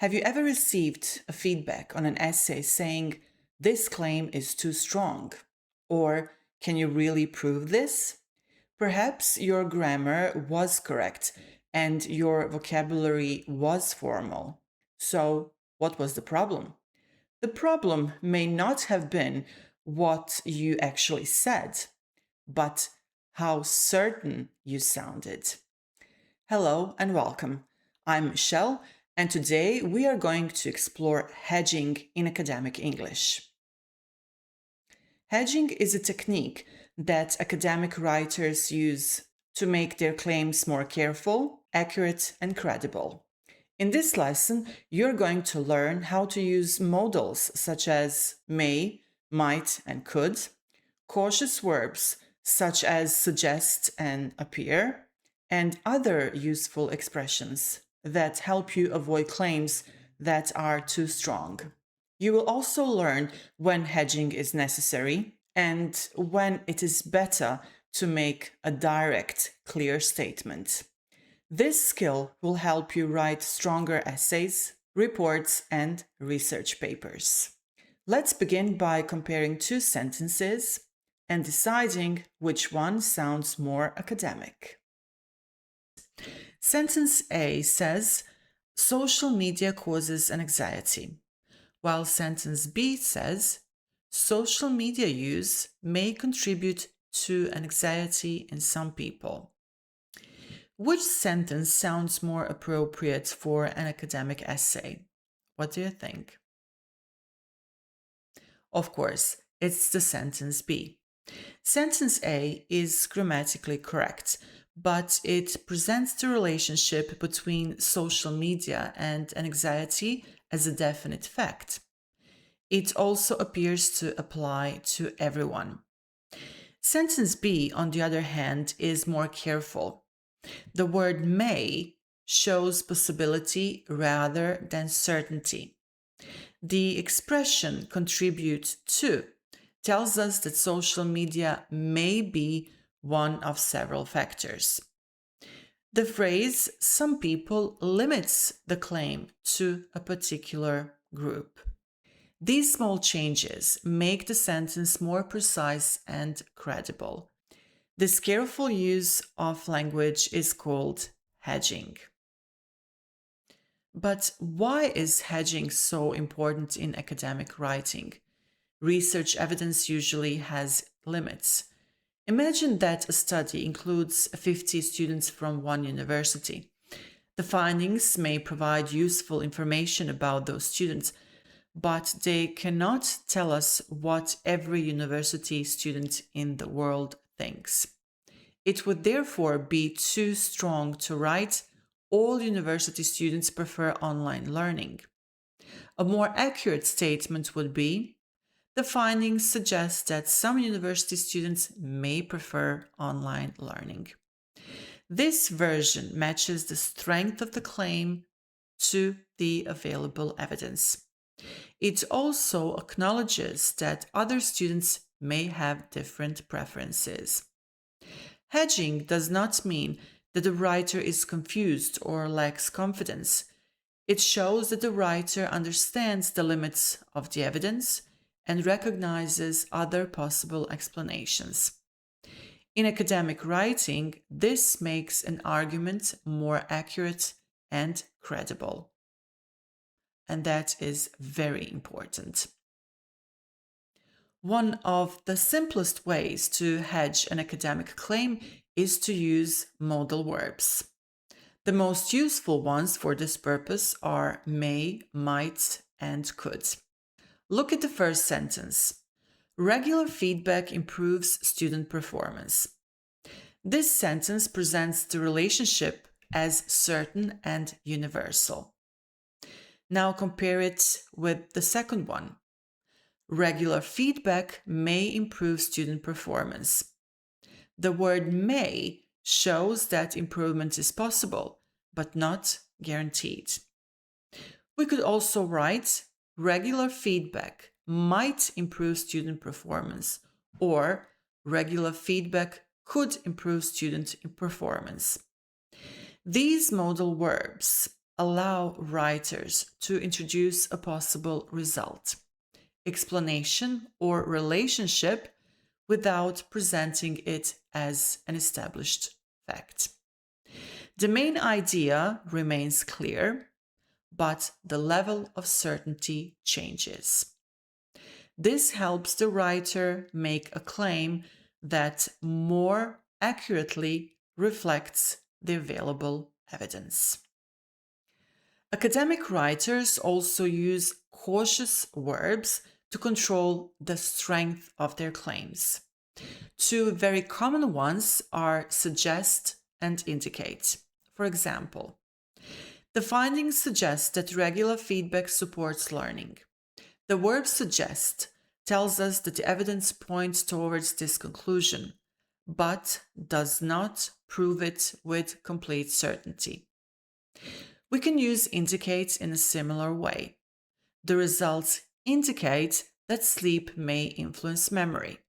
Have you ever received a feedback on an essay saying, "This claim is too strong"? Or, "Can you really prove this?" Perhaps your grammar was correct and your vocabulary was formal. So, what was the problem? The problem may not have been what you actually said, but how certain you sounded. Hello and welcome. I'm Michelle, and today we are going to explore hedging in academic English. Hedging is a technique that academic writers use to make their claims more careful, accurate, and credible. In this lesson, you're going to learn how to use modals such as may, might, and could, cautious verbs such as suggest and appear, and other useful expressions that help you avoid claims that are too strong. You will also learn when hedging is necessary and when it is better to make a direct, clear statement. This skill will help you write stronger essays, reports, and research papers. Let's begin by comparing two sentences and deciding which one sounds more academic. Sentence A says, "Social media causes an anxiety," while sentence B says, "Social media use may contribute to anxiety in some people." Which sentence sounds more appropriate for an academic essay? What do you think? Of course, it's the sentence B. Sentence A is grammatically correct, but it presents the relationship between social media and anxiety as a definite fact. It also appears to apply to everyone. Sentence B, on the other hand, is more careful. The word may shows possibility rather than certainty. The expression contribute to tells us that social media may be one of several factors. The phrase "some people" limits the claim to a particular group. These small changes make the sentence more precise and credible. This careful use of language is called hedging. But why is hedging so important in academic writing? Research evidence usually has limits. Imagine that a study includes 50 students from one university. The findings may provide useful information about those students, but they cannot tell us what every university student in the world thinks. It would therefore be too strong to write all university students prefer online learning. A more accurate statement would be, the findings suggest that some university students may prefer online learning. This version matches the strength of the claim to the available evidence. It also acknowledges that other students may have different preferences. Hedging does not mean that the writer is confused or lacks confidence. It shows that the writer understands the limits of the evidence and recognizes other possible explanations. In academic writing, this makes an argument more accurate and credible. And that is very important. One of the simplest ways to hedge an academic claim is to use modal verbs. The most useful ones for this purpose are may, might, and could. Look at the first sentence. Regular feedback improves student performance. This sentence presents the relationship as certain and universal. Now compare it with the second one. Regular feedback may improve student performance. The word may shows that improvement is possible, but not guaranteed. We could also write, regular feedback might improve student performance, or regular feedback could improve student performance. These modal verbs allow writers to introduce a possible result, explanation, or relationship without presenting it as an established fact. The main idea remains clear, but the level of certainty changes. This helps the writer make a claim that more accurately reflects the available evidence. Academic writers also use cautious verbs to control the strength of their claims. Two very common ones are suggest and indicate. For example, the findings suggest that regular feedback supports learning. The verb suggest tells us that the evidence points towards this conclusion, but does not prove it with complete certainty. We can use indicate in a similar way. The results indicate that sleep may influence memory.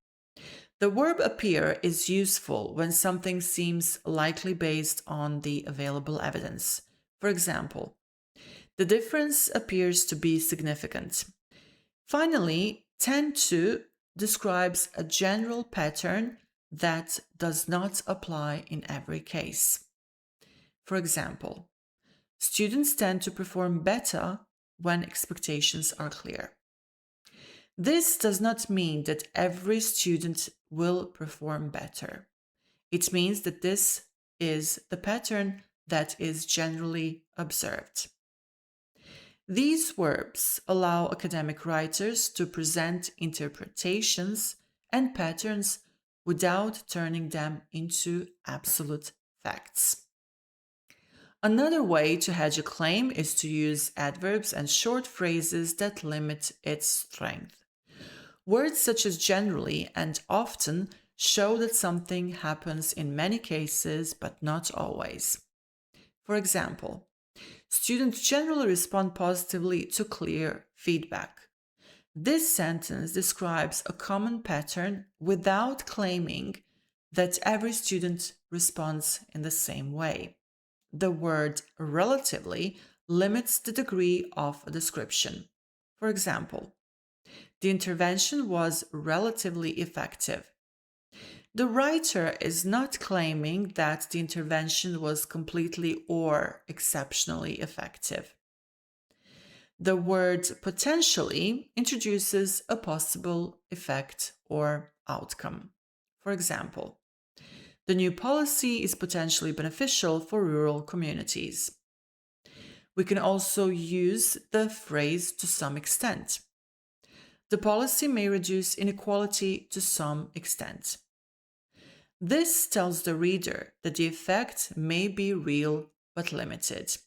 The verb appear is useful when something seems likely based on the available evidence. For example, the difference appears to be significant. Finally, tend to describes a general pattern that does not apply in every case. For example, students tend to perform better when expectations are clear. This does not mean that every student will perform better. It means that this is the pattern that is generally observed. These verbs allow academic writers to present interpretations and patterns without turning them into absolute facts. Another way to hedge a claim is to use adverbs and short phrases that limit its strength. Words such as generally and often show that something happens in many cases but not always. For example, students generally respond positively to clear feedback. This sentence describes a common pattern without claiming that every student responds in the same way. The word relatively limits the degree of a description. For example, the intervention was relatively effective. The writer is not claiming that the intervention was completely or exceptionally effective. The word potentially introduces a possible effect or outcome. For example, the new policy is potentially beneficial for rural communities. We can also use the phrase to some extent. The policy may reduce inequality to some extent. This tells the reader that the effect may be real but limited.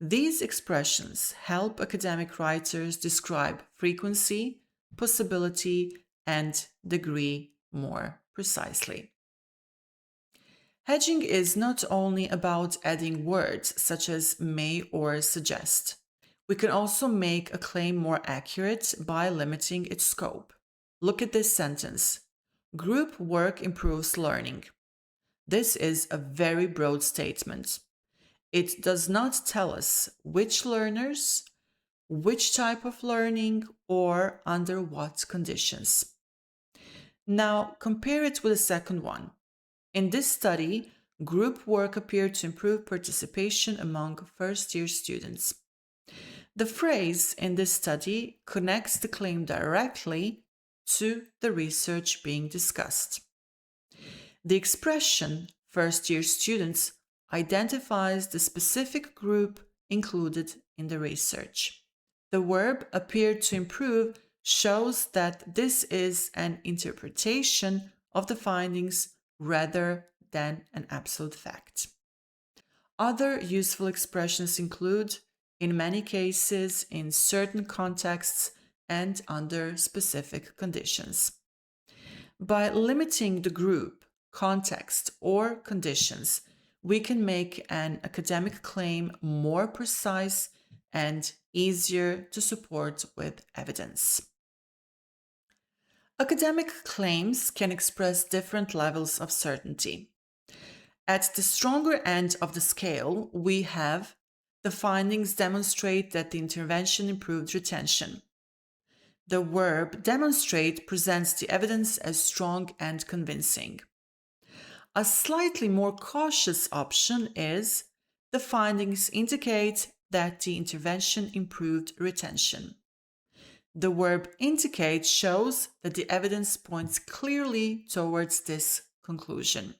These expressions help academic writers describe frequency, possibility, and degree more precisely. Hedging is not only about adding words such as may or suggest. We can also make a claim more accurate by limiting its scope. Look at this sentence. Group work improves learning. This is a very broad statement. It does not tell us which learners, which type of learning, or under what conditions. Now compare it with the second one. In this study, group work appeared to improve participation among first-year students. The phrase in this study connects the claim directly to the research being discussed. The expression first-year students identifies the specific group included in the research. The verb appeared to improve shows that this is an interpretation of the findings rather than an absolute fact. Other useful expressions include in many cases, in certain contexts, and under specific conditions. By limiting the group, context, or conditions, we can make an academic claim more precise and easier to support with evidence. Academic claims can express different levels of certainty. At the stronger end of the scale, we have The findings demonstrate that the intervention improved retention. The verb demonstrate presents the evidence as strong and convincing. A slightly more cautious option is the findings indicate that the intervention improved retention. The verb indicate shows that the evidence points clearly towards this conclusion.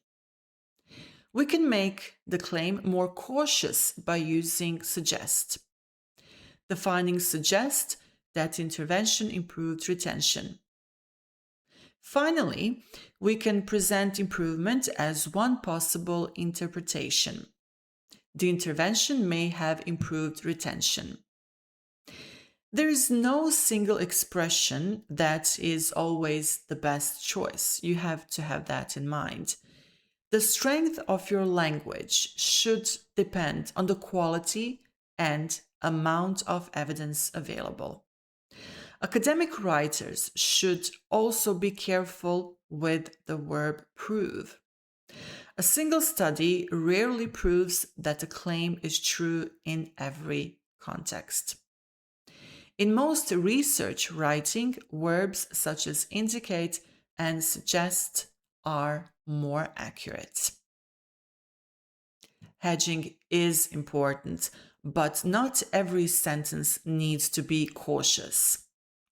We can make the claim more cautious by using suggest. The findings suggest that intervention improved retention. Finally, we can present improvement as one possible interpretation. The intervention may have improved retention. There is no single expression that is always the best choice. You have to have that in mind. The strength of your language should depend on the quality and amount of evidence available. Academic writers should also be careful with the verb prove. A single study rarely proves that a claim is true in every context. In most research writing, verbs such as indicate and suggest are more accurate. Hedging is important, but not every sentence needs to be cautious.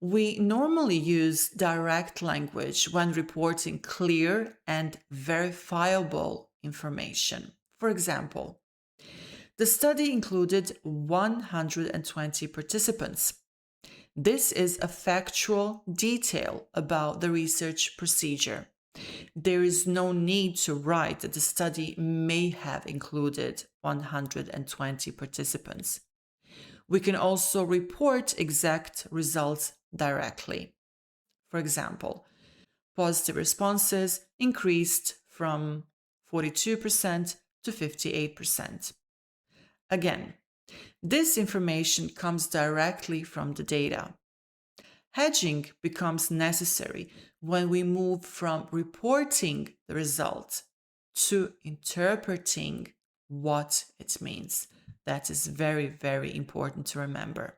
We normally use direct language when reporting clear and verifiable information. For example, the study included 120 participants. This is a factual detail about the research procedure. There is no need to write that the study may have included 120 participants. We can also report exact results directly. For example, positive responses increased from 42% to 58%. Again, this information comes directly from the data. Hedging becomes necessary when we move from reporting the result to interpreting what it means. That is very, very important to remember.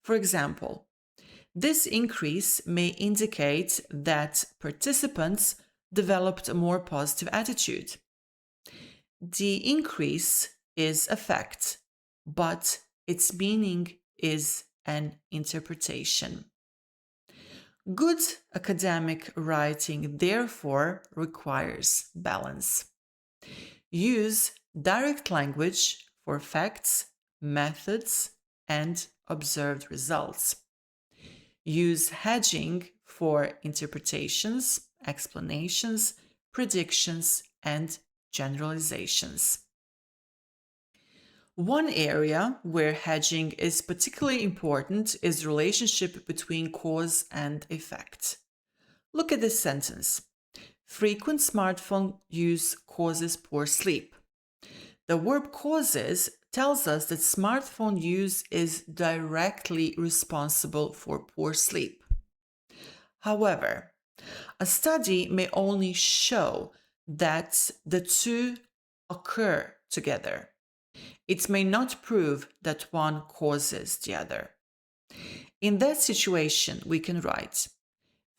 For example, this increase may indicate that participants developed a more positive attitude. The increase is a fact, but its meaning is an interpretation. Good academic writing, therefore, requires balance. Use direct language for facts, methods, and observed results. Use hedging for interpretations, explanations, predictions, and generalizations. One area where hedging is particularly important is the relationship between cause and effect. Look at this sentence. Frequent smartphone use causes poor sleep. The verb causes tells us that smartphone use is directly responsible for poor sleep. However, a study may only show that the two occur together. It may not prove that one causes the other. In that situation, we can write,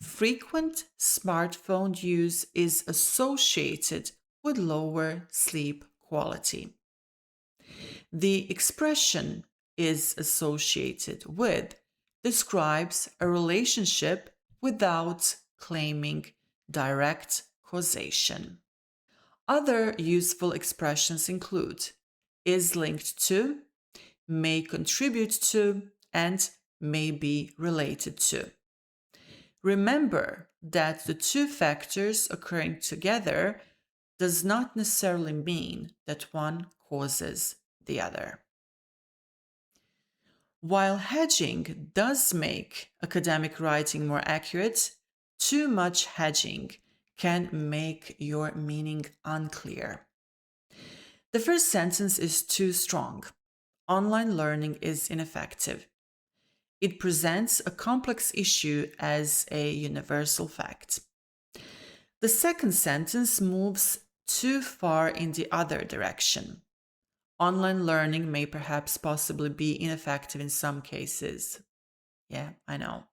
frequent smartphone use is associated with lower sleep quality. The expression is associated with describes a relationship without claiming direct causation. Other useful expressions include is linked to, may contribute to, and may be related to. Remember that the two factors occurring together does not necessarily mean that one causes the other. While hedging does make academic writing more accurate, too much hedging can make your meaning unclear. The first sentence is too strong. Online learning is ineffective. It presents a complex issue as a universal fact. The second sentence moves too far in the other direction. Online learning may perhaps possibly be ineffective in some cases. Yeah, I know.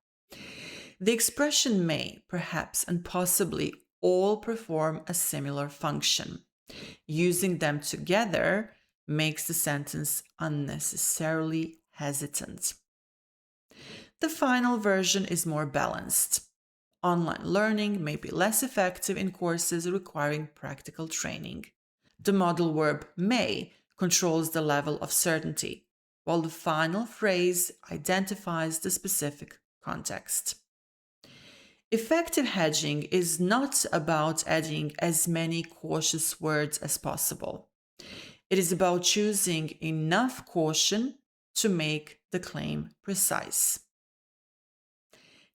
The expression may, perhaps, and possibly all perform a similar function. Using them together makes the sentence unnecessarily hesitant. The final version is more balanced. Online learning may be less effective in courses requiring practical training. The modal verb may controls the level of certainty, while the final phrase identifies the specific context. Effective hedging is not about adding as many cautious words as possible. It is about choosing enough caution to make the claim precise.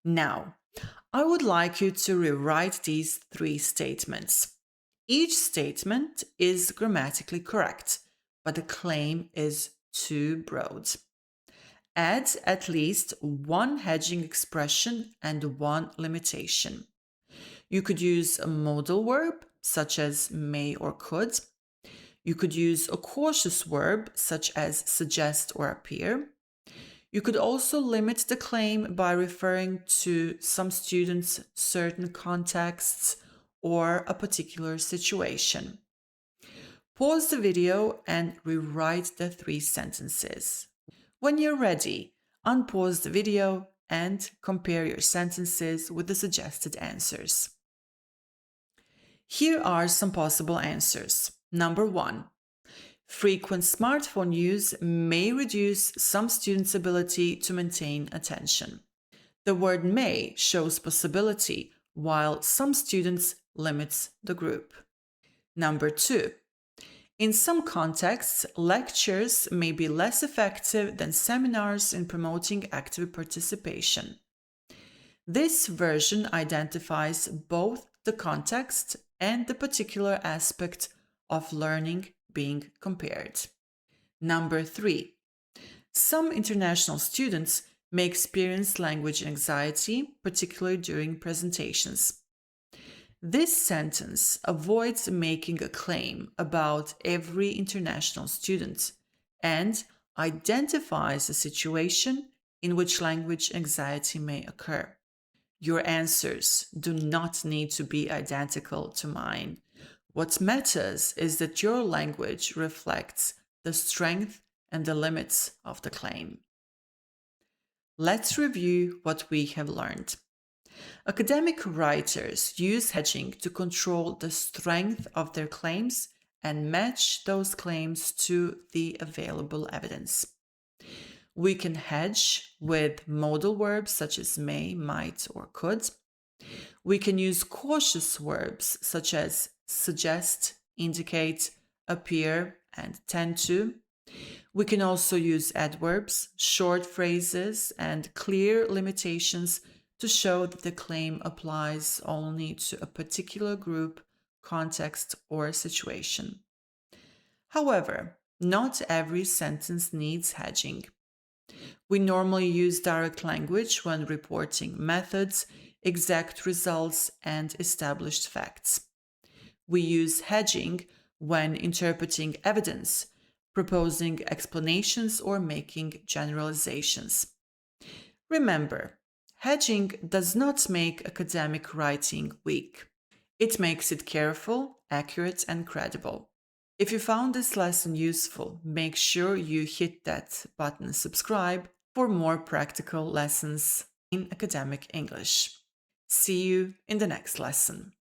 Now, I would like you to rewrite these three statements. Each statement is grammatically correct, but the claim is too broad. Add at least one hedging expression and one limitation. You could use a modal verb, such as may or could. You could use a cautious verb, such as suggest or appear. You could also limit the claim by referring to some students' certain contexts or a particular situation. Pause the video and rewrite the three sentences. When you're ready, unpause the video and compare your sentences with the suggested answers. Here are some possible answers. Number 1. Frequent smartphone use may reduce some students' ability to maintain attention. The word may shows possibility, while some students limits the group. Number 2. In some contexts, lectures may be less effective than seminars in promoting active participation. This version identifies both the context and the particular aspect of learning being compared. Number 3. Some international students may experience language anxiety, particularly during presentations. This sentence avoids making a claim about every international student and identifies a situation in which language anxiety may occur. Your answers do not need to be identical to mine. What matters is that your language reflects the strength and the limits of the claim. Let's review what we have learned. Academic writers use hedging to control the strength of their claims and match those claims to the available evidence. We can hedge with modal verbs such as may, might, or could. We can use cautious verbs such as suggest, indicate, appear, and tend to. We can also use adverbs, short phrases, and clear limitations to show that the claim applies only to a particular group, context, or situation. However, not every sentence needs hedging. We normally use direct language when reporting methods, exact results, and established facts. We use hedging when interpreting evidence, proposing explanations, or making generalizations. Remember, hedging does not make academic writing weak. It makes it careful, accurate, and credible. If you found this lesson useful, make sure you hit that button subscribe for more practical lessons in academic English. See you in the next lesson.